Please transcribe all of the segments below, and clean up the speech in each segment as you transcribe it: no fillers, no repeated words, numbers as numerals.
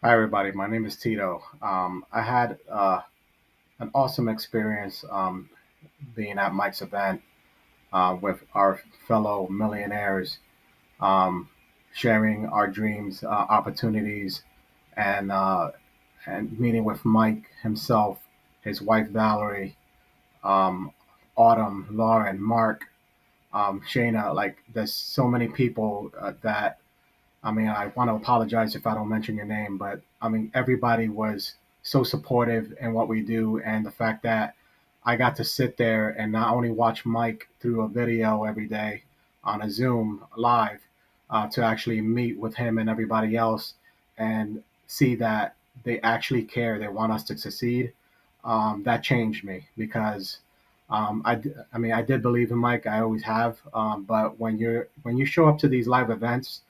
Hi, everybody. My name is Tito. I had an awesome experience being at Mike's event with our fellow millionaires, um, sharing our dreams, opportunities, and meeting with Mike himself, his wife Valerie, um, Autumn, Lauren, Mark, Shayna. Like, there's so many people that I mean, I want to apologize if I don't mention your name, but I mean, everybody was so supportive in what we do, and the fact that I got to sit there and not only watch Mike through a video every day on a Zoom live, to actually meet with him and everybody else and see that they actually care, they want us to succeed. That changed me because I mean, I did believe in Mike. I always have. But when you show up to these live events,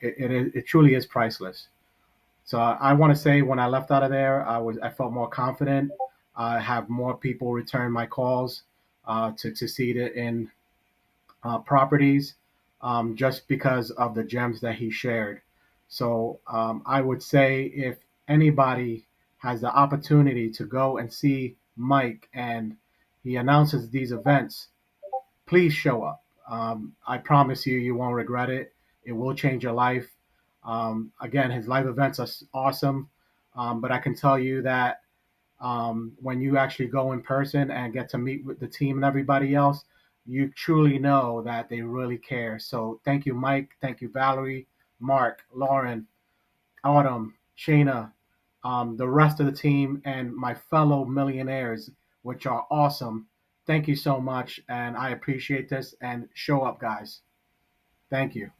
it truly is priceless. So I want to say when I left out of there, I felt more confident. I have more people return my calls to succeed in properties, just because of the gems that he shared. So I would say if anybody has the opportunity to go and see Mike and he announces these events, please show up. I promise you, you won't regret it. It will change your life. Again, his live events are awesome, but I can tell you that when you actually go in person and get to meet with the team and everybody else, you truly know that they really care. So thank you, Mike. Thank you, Valerie, Mark, Lauren, Autumn, Shayna, the rest of the team, and my fellow millionaires, which are awesome. Thank you so much, and I appreciate this. And show up, guys. Thank you.